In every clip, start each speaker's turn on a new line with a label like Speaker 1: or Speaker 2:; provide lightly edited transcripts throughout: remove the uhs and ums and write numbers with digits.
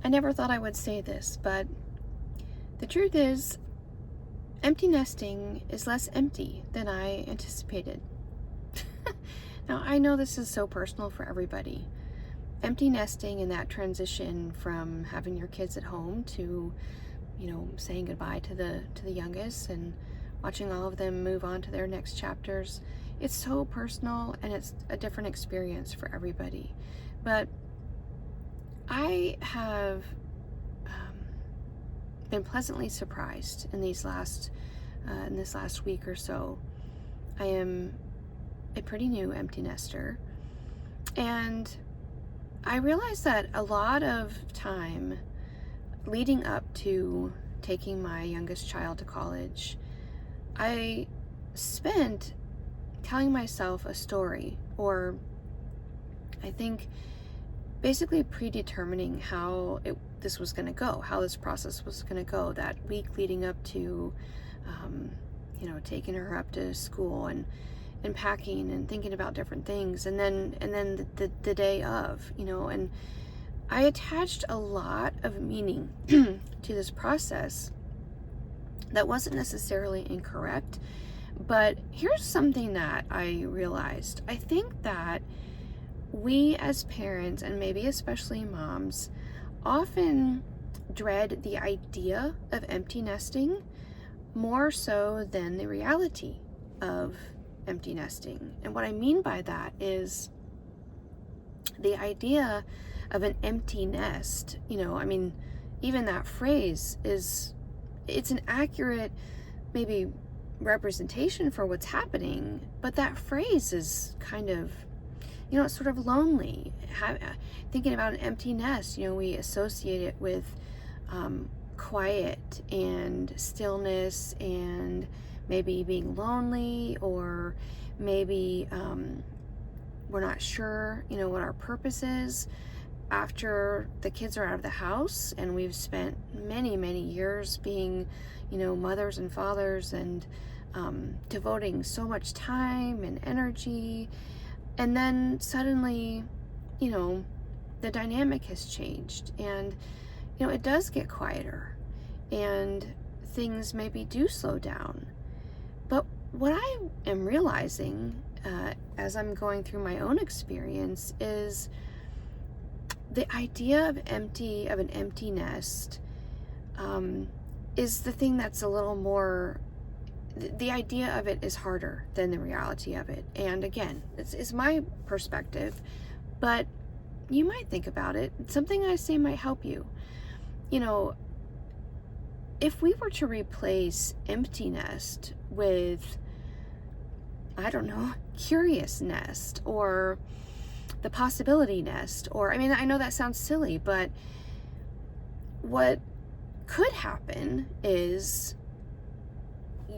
Speaker 1: I never thought I would say this, but the truth is, empty nesting is less empty than I anticipated. Now, I know this is so personal for everybody. Empty nesting and that transition from having your kids at home to, saying goodbye to the youngest and watching all of them move on to their next chapters. It's so personal and it's a different experience for everybody. But I have been pleasantly surprised in this last week or so. I am a pretty new empty nester, and I realized that a lot of time leading up to taking my youngest child to college, I spent telling myself a story, or I think basically predetermining how this was going to go, how this process was going to go that week leading up to, taking her up to school and packing and thinking about different things. And then the day of, and I attached a lot of meaning to this process that wasn't necessarily incorrect. But here's something that I realized. I think that we as parents, and maybe especially moms, often dread the idea of empty nesting more so than the reality of empty nesting. And what I mean by that is the idea of an empty nest, even that phrase it's an accurate, maybe, representation for what's happening, but that phrase is kind of, it's sort of lonely. Thinking about an empty nest, we associate it with quiet and stillness and maybe being lonely, or maybe we're not sure, what our purpose is after the kids are out of the house and we've spent many, many years being, mothers and fathers and devoting so much time and energy. And then suddenly, the dynamic has changed, and, it does get quieter and things maybe do slow down. But what I am realizing as I'm going through my own experience is the idea of an empty nest is the thing that's a little more, the idea of it is harder than the reality of it. And again, it's my perspective, but you might think about it. Something I say might help you. If we were to replace empty nest with, I don't know, curious nest, or the possibility nest, or, I know that sounds silly, but what could happen is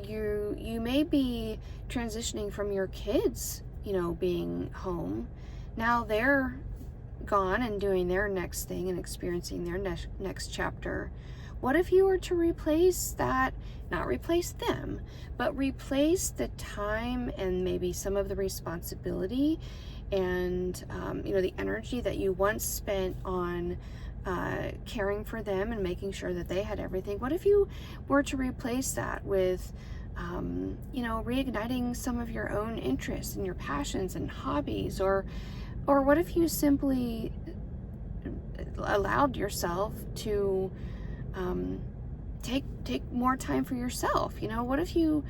Speaker 1: you may be transitioning from your kids, being home. Now they're gone and doing their next thing and experiencing their next chapter. What if you were to replace that, not replace them, but replace the time and maybe some of the responsibility and, the energy that you once spent on caring for them and making sure that they had everything? What if you were to replace that with, reigniting some of your own interests and your passions and hobbies? Or what if you simply allowed yourself to take more time for yourself? What if you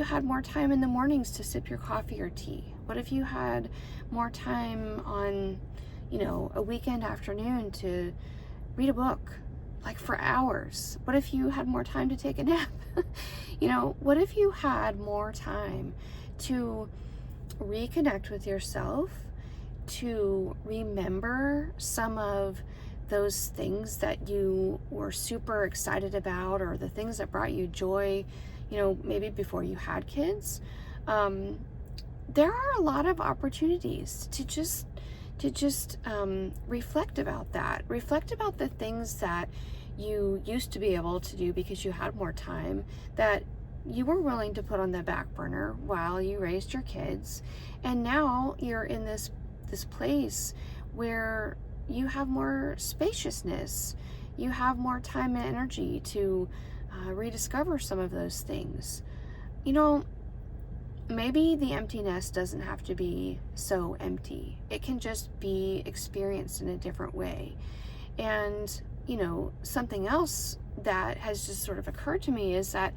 Speaker 1: had more time in the mornings to sip your coffee or tea? What if you had more time on, a weekend afternoon to read a book, like for hours? What if you had more time to take a nap? What if you had more time to reconnect with yourself, to remember some of those things that you were super excited about, or the things that brought you joy, maybe before you had kids? There are a lot of opportunities to just reflect about that. Reflect about the things that you used to be able to do because you had more time, that you were willing to put on the back burner while you raised your kids. And now you're in this place where you have more spaciousness. You have more time and energy to rediscover some of those things. You know, maybe the empty nest doesn't have to be so empty. It can just be experienced in a different way. And, you know, something else that has just sort of occurred to me is that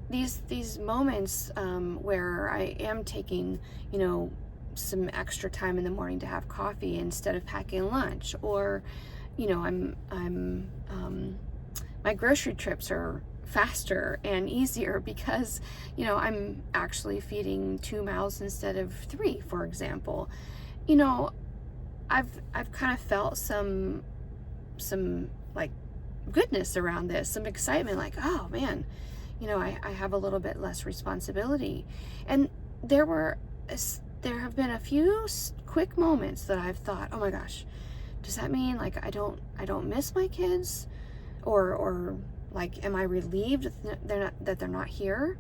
Speaker 1: these moments where I am taking, you know, some extra time in the morning to have coffee instead of packing lunch, or, you know, my grocery trips are faster and easier because, you know, I'm actually feeding 2 mouths instead of 3, for example. You know, I've kind of felt some like goodness around this, some excitement, like, oh man, you know, I have a little bit less responsibility. And there have been a few quick moments that I've thought, oh my gosh, does that mean like I don't miss my kids, or like, am I relieved that they're not here?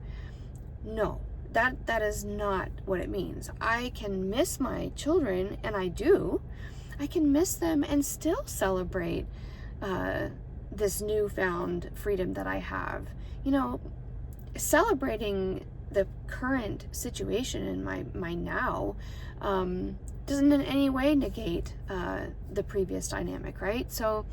Speaker 1: No, that is not what it means. I can miss my children, and I do. I can miss them and still celebrate this newfound freedom that I have. You know, celebrating the current situation in my now doesn't in any way negate the previous dynamic, right? So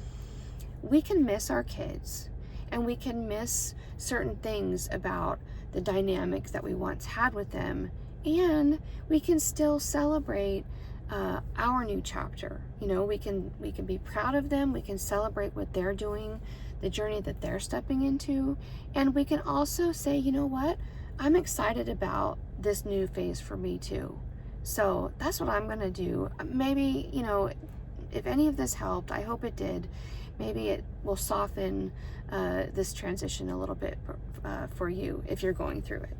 Speaker 1: we can miss our kids, and we can miss certain things about the dynamic that we once had with them, and we can still celebrate our new chapter. You know, we can be proud of them. We can celebrate what they're doing, the journey that they're stepping into, and we can also say, you know what, I'm excited about this new phase for me too. So that's what I'm going to do. Maybe, you know, if any of this helped, I hope it did. Maybe it will soften this transition a little bit for you if you're going through it.